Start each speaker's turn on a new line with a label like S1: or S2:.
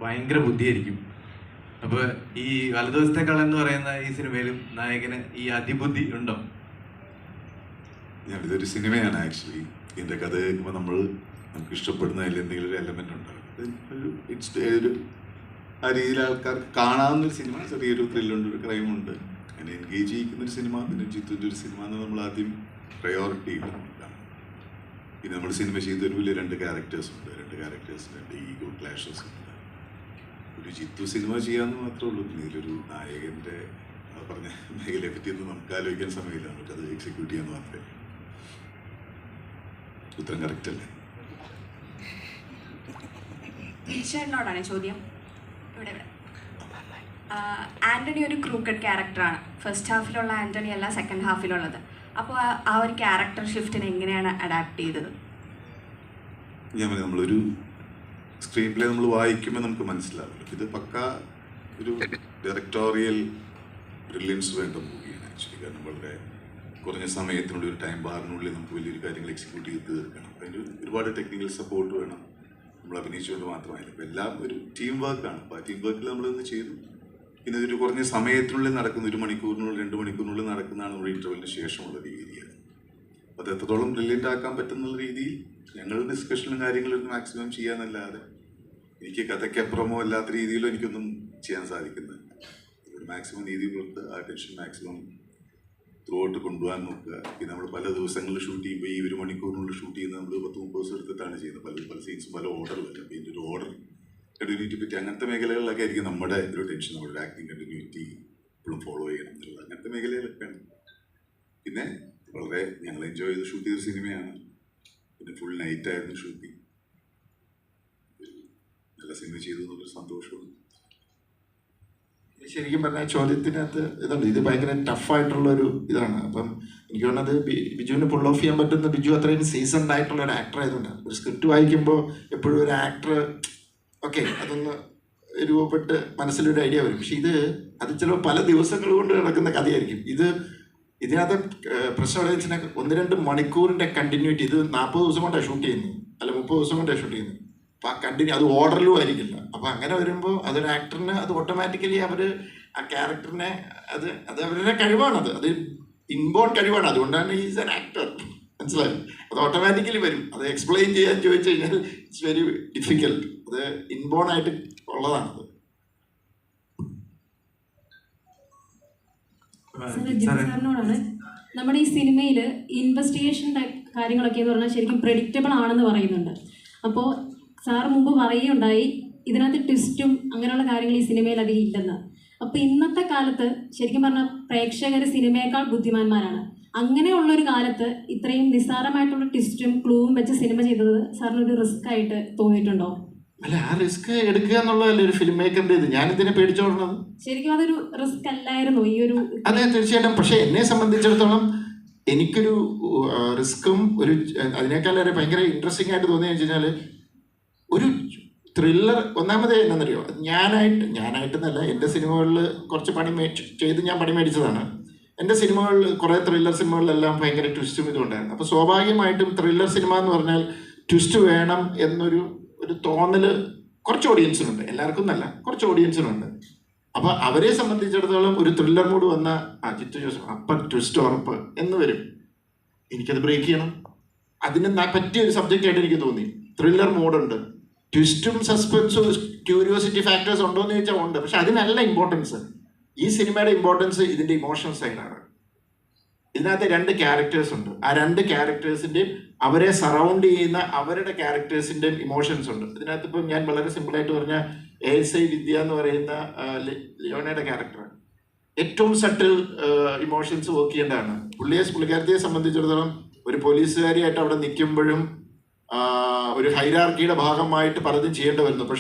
S1: ഭയങ്കര ബുദ്ധിയായിരിക്കും. അപ്പോൾ ഈ വലതുവശത്തെ കള്ളൻ എന്ന് പറയുന്ന ഈ സിനിമയിലും നായകന് ഈ അതിബുദ്ധി ഉണ്ടോ?
S2: ഇതൊരു സിനിമയാണ് ആക്ച്വലി. ഇതിൻ്റെ കഥ കേൾക്കുമ്പോൾ നമുക്ക് ഇഷ്ടപ്പെടുന്നതിൽ എന്തെങ്കിലും ഒരു എലമെൻ്റ് ഉണ്ടാകും. ഒരു ആ രീതിയിൽ ആൾക്കാർക്ക് കാണാവുന്നൊരു സിനിമ, ചെറിയൊരു ത്രില്ലുണ്ട്, ഒരു ക്രൈമുണ്ട്, അങ്ങനെ എൻഗേജ് ചെയ്യിക്കുന്നൊരു സിനിമ. പിന്നെ ജിത്തുവിൻ്റെ ഒരു സിനിമ എന്ന് നമ്മൾ ആദ്യം പ്രയോറിറ്റി ഇടുന്നതാണ്. പിന്നെ നമ്മൾ സിനിമ ചെയ്തൊരു വലിയ രണ്ട് ക്യാരക്ടേഴ്സുണ്ട്, രണ്ട് ഈഗോ ക്ലാഷസ് ഉണ്ട്. ഒരു ജിത്തു സിനിമ ചെയ്യാമെന്ന് മാത്രമേ ഉള്ളൂ. പിന്നെ ഇതിലൊരു നായകൻ്റെ പറഞ്ഞ മേഖലയെ പറ്റിയൊന്നും നമുക്ക് ആലോചിക്കാൻ സമയമില്ല. നമുക്കത് എക്സിക്യൂട്ട് ചെയ്യാമെന്ന് മാത്രമേ. ഉത്തരം കറക്റ്റ് അല്ലേ?
S3: ഈശ്വരനോടാണ് ചോദ്യം. ഇവിടെ ആൻ്റണി ഒരു ക്രൂക്കഡ് ക്യാരക്ടറാണ്. ഫസ്റ്റ് ഹാഫിലുള്ള ആൻ്റണി അല്ല സെക്കൻഡ് ഹാഫിലുള്ളത്. അപ്പോൾ ആ ഒരു ക്യാരക്ടർ ഷിഫ്റ്റിനെ എങ്ങനെയാണ് അഡാപ്റ്റ് ചെയ്തത്?
S2: നമ്മളൊരു സ്ക്രീൻ പ്ലേ നമ്മൾ വായിക്കുമ്പോൾ നമുക്ക് മനസ്സിലാവില്ല. ഇത് പക്ക ഒരു ഡയറക്ടോറിയൽ ബ്രില്യൻസ് വേണ്ട മൂവിയാണ് ആക്ച്വലി. കാരണം വളരെ കുറഞ്ഞ സമയത്തിനുള്ളിൽ, ഒരു ടൈം ബാറിനുള്ളിൽ നമുക്ക് വലിയൊരു കാര്യങ്ങൾ എക്സിക്യൂട്ട് ചെയ്ത് തീർക്കണം. അപ്പം അതിന് ഒരുപാട് ടെക്നിക്കൽ സപ്പോർട്ട് വേണം. നമ്മൾ അഭിനയിച്ചുകൊണ്ട് മാത്രമായില്ല, ഇപ്പോൾ എല്ലാം ഒരു ടീം വർക്കാണ്. അപ്പോൾ ആ ടീം വർക്കിൽ നമ്മളിന്ന് ചെയ്തു. പിന്നെ ഇതൊരു കുറഞ്ഞ സമയത്തിനുള്ളിൽ നടക്കുന്ന, 1 മണിക്കൂറിനുള്ളിൽ 2 മണിക്കൂറിനുള്ളിൽ നടക്കുന്നതാണ് നമ്മുടെ ഇൻ്റർവെല്ലിന് ശേഷമുള്ള ഒരു ഏരിയ. അപ്പോൾ അത് എത്രത്തോളം ബ്രില്യൻ്റ് ആക്കാൻ പറ്റുന്ന രീതിയിൽ ഞങ്ങൾ ഡിസ്കഷനും കാര്യങ്ങളും മാക്സിമം ചെയ്യാന്നല്ലാതെ എനിക്ക് കഥയ്ക്കപ്പുറമോ അല്ലാത്ത രീതിയിലോ എനിക്കൊന്നും ചെയ്യാൻ സാധിക്കുന്നില്ല. മാക്സിമം നീതി പുറത്ത് ആ ടെൻഷൻ മാക്സിമം ത്രൂ ഔട്ട് കൊണ്ടുപോകാൻ നോക്കുക. പിന്നെ നമ്മൾ പല ദിവസങ്ങളിൽ ഷൂട്ട് ചെയ്യുമ്പോൾ ഈ 1 മണിക്കൂറിനുള്ളിൽ ഷൂട്ട് ചെയ്യുന്നത് നമ്മൾ 10-30 ദിവസം എടുത്തിട്ടാണ് ചെയ്യുന്നത്. പല സീൻസും പല ഓർഡറിലല്ല. അപ്പോൾ ഇതിൻ്റെ ഒരു ഓർഡർ കണ്ടിന്യൂറ്റി പറ്റി അങ്ങനത്തെ മേഖലകളിലൊക്കെ ആയിരിക്കും നമ്മുടെ ഒരു ടെൻഷൻ. നമ്മുടെ ആക്ടിങ് കണ്ടിന്യൂറ്റി ഇപ്പോഴും ഫോളോ ചെയ്യണം എന്നുള്ളത് അങ്ങനത്തെ മേഖലയിലൊക്കെയാണ്. പിന്നെ വളരെ ഞങ്ങൾ എൻജോയ് ചെയ്ത് ഷൂട്ട് ചെയ്തൊരു സിനിമയാണ്. പിന്നെ ഫുൾ നൈറ്റായിരുന്നു ഷൂട്ടിങ്. നല്ല സിനിമ ചെയ്തു എന്നുള്ളൊരു സന്തോഷവും.
S4: ശരിക്കും പറഞ്ഞാൽ ചോദ്യത്തിനകത്ത് ഇതുണ്ട്. ഇത് ഭയങ്കര ടഫായിട്ടുള്ളൊരു ഇതാണ്. അപ്പം എനിക്ക് തോന്നുന്നത് ബിജുവിന് പുൾ ഓഫ് ചെയ്യാൻ പറ്റുന്ന, ബിജു അത്രയും സീസൺഡ് ആയിട്ടുള്ള ഒരു ആക്ടർ ആയതുകൊണ്ട്. ഒരു സ്ക്രിപ്റ്റ് വായിക്കുമ്പോൾ എപ്പോഴും ഒരു ആക്ടർ ഓക്കെ അതൊന്ന് രൂപപ്പെട്ട് മനസ്സിലൊരു ഐഡിയ വരും. പക്ഷെ അത് ചിലപ്പോൾ പല ദിവസങ്ങൾ കൊണ്ട് നടക്കുന്ന കഥയായിരിക്കും. ഇതിനകത്ത് പ്രശ്നം വെച്ചാൽ 1-2 മണിക്കൂറിൻ്റെ കണ്ടിന്യൂറ്റി. ഇത് 40 ദിവസം കൊണ്ടാണ് ഷൂട്ട് ചെയ്യുന്നത്, അല്ല 30 ദിവസം കൊണ്ടാണ് ഷൂട്ട് ചെയ്യുന്നത്. അപ്പോൾ ആ കണ്ടിന്യൂ അത് ഓർഡറിലും ആയിരിക്കില്ല. അപ്പോൾ അങ്ങനെ വരുമ്പോൾ അതൊരു ആക്ടറിന് അത് ഓട്ടോമാറ്റിക്കലി അവർ ആ ക്യാരക്ടറിനെ അത് അവരുടെ കഴിവാണത്. അത് ഇൻബോൺ കഴിവാണ്. അതുകൊണ്ടാണ് ഈസ് ആൻ ആക്ടർ. മനസ്സിലായി? അത് ഓട്ടോമാറ്റിക്കലി വരും. അത് എക്സ്പ്ലെയിൻ ചെയ്യാൻ ചോദിച്ചു കഴിഞ്ഞാൽ ഇറ്റ്സ് വെരി ഡിഫിക്കൽട്ട്. അത് ഇൻബോൺ ആയിട്ട് ഉള്ളതാണത്.
S5: സാറിനോടാണ്. നമ്മുടെ ഈ സിനിമയിൽ ഇൻവെസ്റ്റിഗേഷൻ കാര്യങ്ങളൊക്കെ എന്ന് പറഞ്ഞാൽ ശരിക്കും പ്രെഡിക്റ്റബിൾ ആണെന്ന് പറയുന്നുണ്ട്. അപ്പോൾ സാർ മുമ്പ് പറയുകയുണ്ടായി ഇതിനകത്ത് ട്വിസ്റ്റും അങ്ങനെയുള്ള കാര്യങ്ങൾ ഈ സിനിമയിൽ അധികം ഇല്ലെന്ന്. അപ്പോൾ ഇന്നത്തെ കാലത്ത് ശരിക്കും പറഞ്ഞാൽ പ്രേക്ഷകർ സിനിമയേക്കാൾ ബുദ്ധിമാന്മാരാണ്. അങ്ങനെയുള്ളൊരു കാലത്ത് ഇത്രയും നിസ്സാരമായിട്ടുള്ള ട്വിസ്റ്റും ക്ലൂവും വെച്ച് സിനിമ ചെയ്തത് സാറിനൊരു റിസ്ക് ആയിട്ട് തോന്നിയിട്ടുണ്ടോ?
S4: അല്ല, ആ റിസ്ക് എടുക്കുക എന്നുള്ളതല്ലേ ഒരു ഫിലിം മേക്കറിൻ്റെ ഇത്. ഞാനിതിനെ പേടിച്ചോടുന്നത്.
S5: ശരിക്കും അതൊരു റിസ്ക് അല്ലായിരുന്നു ഈ ഒരു?
S4: അതെ, തീർച്ചയായിട്ടും. പക്ഷേ എന്നെ സംബന്ധിച്ചിടത്തോളം എനിക്കൊരു റിസ്ക്കും അതിനേക്കാളേറെ ഭയങ്കര ഇൻട്രസ്റ്റിംഗ് ആയിട്ട് തോന്നിയെന്ന് വെച്ച് കഴിഞ്ഞാൽ ഒരു ത്രില്ലർ. ഒന്നാമത് എന്നറിയോ, ഞാനായിട്ടെന്നല്ല, എൻ്റെ സിനിമകളിൽ കുറച്ച് ഞാൻ പണി മേടിച്ചതാണ്. എൻ്റെ സിനിമകളിൽ കുറേ ത്രില്ലർ സിനിമകളിലെല്ലാം ഭയങ്കര ട്വിസ്റ്റും ഇതുണ്ടായിരുന്നു. അപ്പോൾ സ്വാഭാവികമായിട്ടും ത്രില്ലർ സിനിമ എന്ന് പറഞ്ഞാൽ ട്വിസ്റ്റ് വേണം എന്നൊരു തോന്നൽ കുറച്ച് ഓഡിയൻസിനുണ്ട്. എല്ലാവർക്കും എന്നല്ല, കുറച്ച് ഓഡിയൻസിനുണ്ട്. അപ്പോൾ അവരെ സംബന്ധിച്ചിടത്തോളം ഒരു ത്രില്ലർ മൂഡ് വന്ന ജിത്തു ജോസഫ് അപ്പം ട്വിസ്റ്റ് ഉറപ്പ് എന്ന് വരും. എനിക്കത് ബ്രേക്ക് ചെയ്യണം. അതിന് പറ്റിയൊരു സബ്ജക്റ്റായിട്ട് എനിക്ക് തോന്നി. ത്രില്ലർ മൂഡുണ്ട്, ട്വിസ്റ്റും സസ്പെൻസും ക്യൂരിയോസിറ്റി ഫാക്ടേഴ്സ് ഉണ്ടോ എന്ന് ചോദിച്ചാൽ ഉണ്ട്. പക്ഷെ അതിനല്ല ഇമ്പോർട്ടൻസ്. ഈ സിനിമയുടെ ഇമ്പോർട്ടൻസ് ഇതിൻ്റെ ഇമോഷണൽ സൈഡാണ്. ഇതിനകത്ത് 2 ക്യാരക്ടേഴ്സ് ഉണ്ട്. ആ 2 ക്യാരക്ടേഴ്സിൻ്റെയും അവരെ സറൗണ്ട് ചെയ്യുന്ന അവരുടെ ക്യാരക്ടേഴ്സിൻ്റെയും ഇമോഷൻസ് ഉണ്ട്. ഇതിനകത്ത് ഇപ്പം ഞാൻ വളരെ സിമ്പിളായിട്ട് പറഞ്ഞാൽ ASI വിദ്യ എന്ന് പറയുന്ന ലിയോണയുടെ ക്യാരക്ടർ ഏറ്റവും സട്ടിൽ ഇമോഷൻസ് വർക്ക് ചെയ്യേണ്ടതാണ്. പുള്ളിക്കാരത്തിയെ സംബന്ധിച്ചിടത്തോളം ഒരു പോലീസുകാരിയായിട്ട് അവിടെ നിൽക്കുമ്പോഴും ഒരു ഹൈറാർക്കിയുടെ ഭാഗമായിട്ട് പലതും ചെയ്യേണ്ടി വരുന്നു. പക്ഷെ